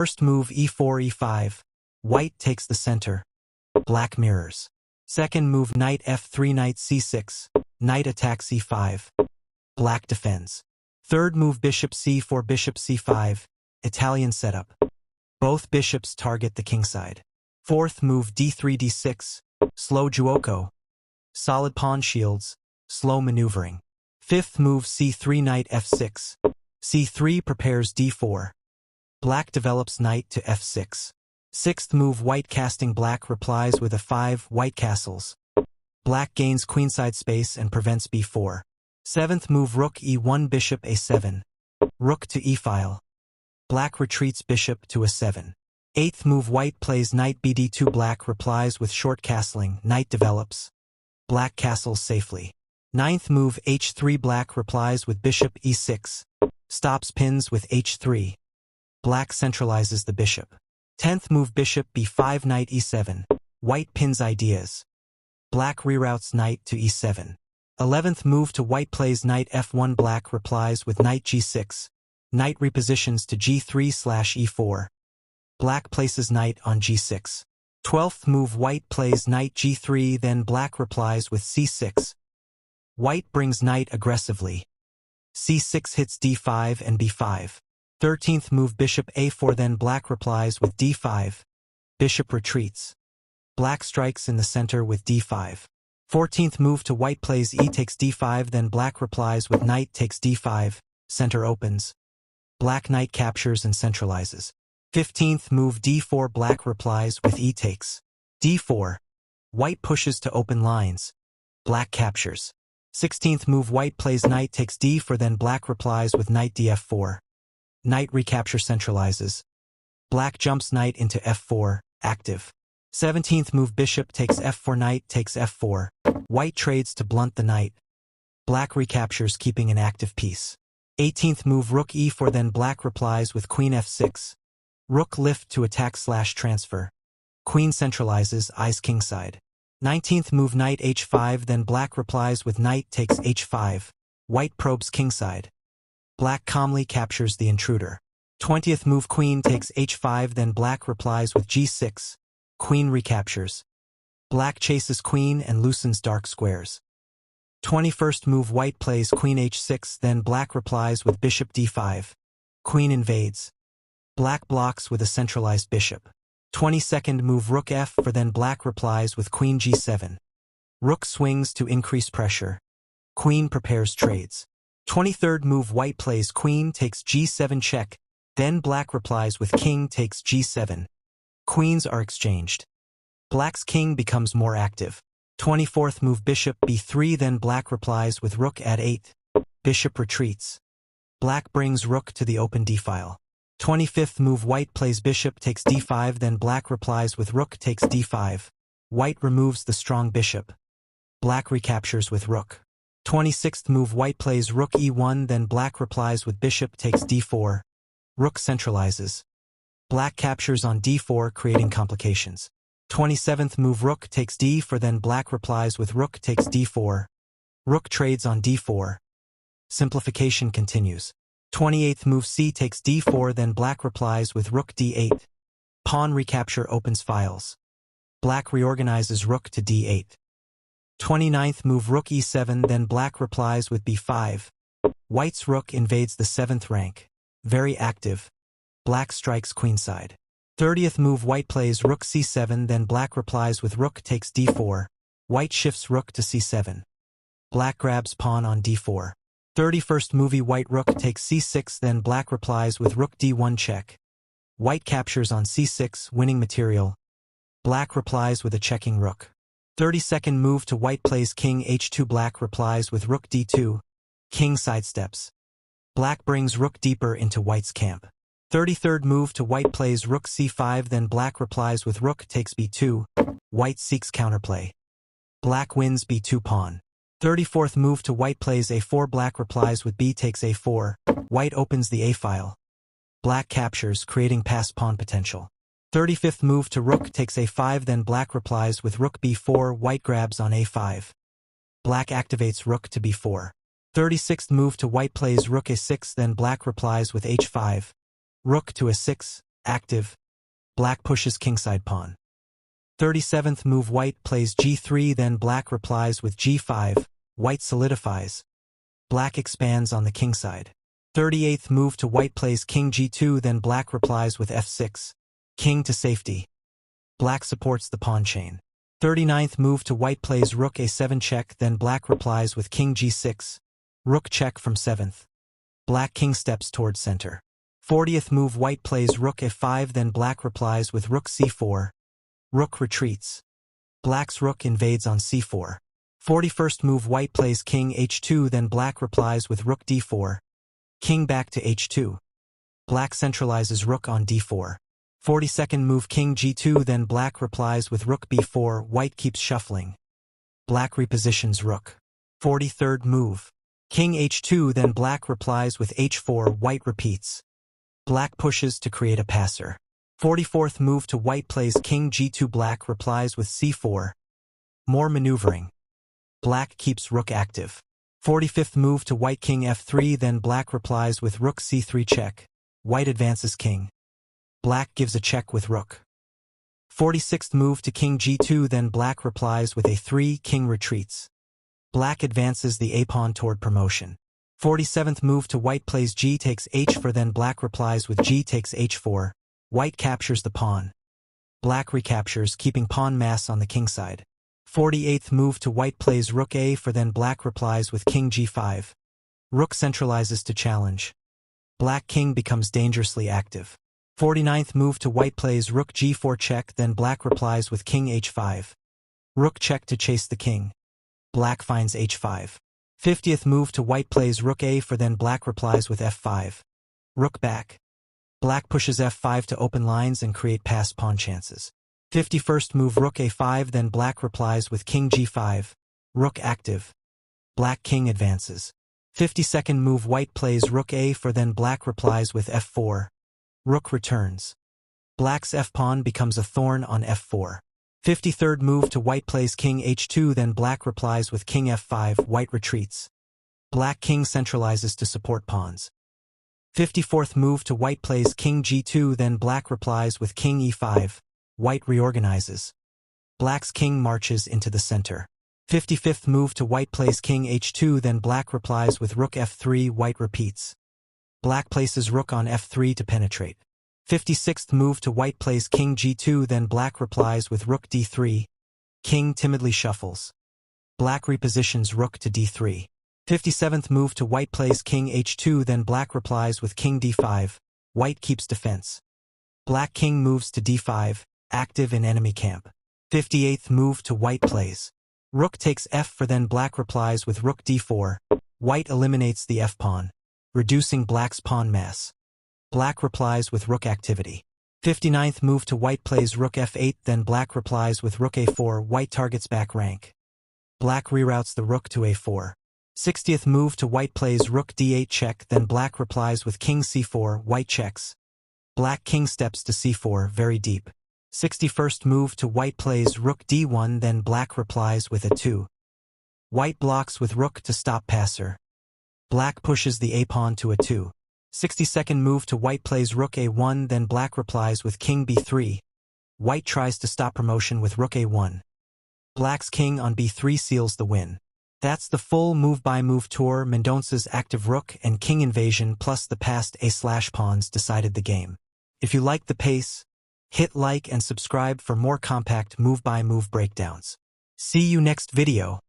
First move e4 e5. White takes the center. Black mirrors. Second move knight f3 knight c6. Knight attacks e5. Black defends. Third move bishop c4 bishop c5. Italian setup. Both bishops target the kingside. Fourth move d3 d6. Slow giuoco. Solid pawn shields. Slow maneuvering. Fifth move c3 knight f6. c3 prepares d4. Black develops knight to f6. Sixth move white casting black replies with a5 white castles. Black gains queenside space and prevents b4. Seventh move rook e1 bishop a7. Rook to e-file. Black retreats bishop to a7. Eighth move white plays knight bd2 black replies with short castling, knight develops. Black castles safely. Ninth move h3 black replies with bishop e6. Stops pins with h3. Black centralizes the bishop. 10th move bishop b5 knight e7. White pins ideas. Black reroutes knight to e7. 11th move to white plays knight f1 black replies with knight g6. Knight repositions to g3/e4. Black places knight on g6. 12th move white plays knight g3 then black replies with c6. White brings knight aggressively. c6 hits d5 and b5. 13th move bishop a4 then black replies with d5. Bishop retreats. Black strikes in the center with d5. 14th move to white plays e takes d5 then black replies with knight takes d5. Center opens. Black knight captures and centralizes. 15th move d4 black replies with e takes d4. White pushes to open lines. Black captures. 16th move white plays knight takes d4 then black replies with knight df4. Knight recapture centralizes. Black jumps knight into f4, active. 17th move bishop takes f4 knight takes f4. White trades to blunt the knight. Black recaptures keeping an active piece. 18th move rook e4 then black replies with queen f6. Rook lift to attack/transfer. Queen centralizes eyes kingside. 19th move knight h5 then black replies with knight takes h5. White probes kingside. Black calmly captures the intruder. 20th move queen takes h5 then black replies with g6. Queen recaptures. Black chases queen and loosens dark squares. 21st move white plays queen h6 then black replies with bishop d5. Queen invades. Black blocks with a centralized bishop. 22nd move rook f4 then black replies with queen g7. Rook swings to increase pressure. Queen prepares trades. 23rd move white plays queen takes g7 check, then black replies with king takes g7. Queens are exchanged. Black's king becomes more active. 24th move bishop b3 then black replies with rook at 8. Bishop retreats. Black brings rook to the open d-file. 25th move white plays bishop takes d5 then black replies with rook takes d5. White removes the strong bishop. Black recaptures with rook. 26th move white plays rook e1 then black replies with bishop takes d4. Rook centralizes. Black captures on d4 creating complications. 27th move rook takes d4 then black replies with rook takes d4. Rook trades on d4. Simplification continues. 28th move c takes d4 then black replies with rook d8. Pawn recapture opens files. Black reorganizes rook to d8. 29th move rook e7 then black replies with b5. White's rook invades the 7th rank. Very active. Black strikes queenside. 30th move white plays rook c7 then black replies with rook takes d4. White shifts rook to c7. Black grabs pawn on d4. 31st move white rook takes c6 then black replies with rook d1 check. White captures on c6 winning material. Black replies with a checking rook. 32nd move to white plays king h2 black replies with rook d2. King sidesteps. Black brings rook deeper into white's camp. 33rd move to white plays rook c5 then black replies with rook takes b2. White seeks counterplay. Black wins b2 pawn. 34th move to white plays a4 black replies with b takes a4. White opens the a-file. Black captures creating passed pawn potential. 35th move to rook takes a5 then black replies with rook b4. White grabs on a5. Black activates rook to b4. 36th move to white plays rook a6 then black replies with h5. Rook to a6. active. Black pushes kingside pawn. 37th move white plays g3 then black replies with g5, white solidifies. Black expands on the kingside. 38th move to white plays king g2 then black replies with f6. King to safety. Black supports the pawn chain. 39th move to white plays rook a7 check then black replies with king g6. Rook check from 7th. Black king steps towards center. 40th move white plays rook f5 then black replies with rook c4. Rook retreats. Black's rook invades on c4. 41st move white plays king h2 then black replies with rook d4. King back to h2. Black centralizes rook on d4. 42nd move king g2 then black replies with rook b4. White keeps shuffling. Black repositions rook. 43rd move. King h2 then black replies with h4. White repeats. Black pushes to create a passer. 44th move to white plays king g2 black replies with c4. More maneuvering. Black keeps rook active. 45th move to white king f3 then black replies with rook c3 check. White advances king. Black gives a check with rook. 46th move to king g2 then black replies with a3. King retreats. Black advances the a-pawn toward promotion. 47th move to white plays g takes h4 then black replies with g takes h4. White captures the pawn. Black recaptures, keeping pawn mass on the kingside. 48th move to white plays rook a4 then black replies with king g5. Rook centralizes to challenge. Black king becomes dangerously active. 49th move to white plays rook g4 check then black replies with king h5. Rook check to chase the king. Black finds h5. 50th move to white plays rook a4 then black replies with f5. Rook back. Black pushes f5 to open lines and create passed pawn chances. 51st move rook a5 then black replies with king g5. Rook active. Black king advances. 52nd move white plays rook a4 then black replies with f4. Rook returns. Black's f-pawn becomes a thorn on f4. 53rd move to white plays king h2 then black replies with king f5. White retreats. Black king centralizes to support pawns. 54th move to white plays king g2 then black replies with king e5. White reorganizes. Black's king marches into the center. 55th move to white plays king h2 then black replies with rook f3. White repeats. Black places rook on f3 to penetrate. 56th move to white plays king g2 then black replies with rook d3. King timidly shuffles. Black repositions rook to d3. 57th move to white plays king h2 then black replies with king d5. White keeps defense. Black king moves to d5, active in enemy camp. 58th move to white plays. Rook takes f4 then black replies with rook d4. White eliminates the f-pawn, reducing black's pawn mass. Black replies with rook activity. 59th move to white plays rook f8 then black replies with rook a4. White targets back rank. Black reroutes the rook to a4. 60th move to white plays rook d8 check then black replies with king c4. White checks. Black king steps to c4 very deep. 61st move to white plays rook d1 then black replies with a2. White blocks with rook to stop passer. Black pushes the a-pawn to a2. 62nd move to white plays rook a1 then black replies with king b3. White tries to stop promotion with rook a1. Black's king on b3 seals the win. That's the full move-by-move tour. Mendonca's active rook and king invasion plus the passed a/pawns decided the game. If you like the pace, hit like and subscribe for more compact move-by-move breakdowns. See you next video.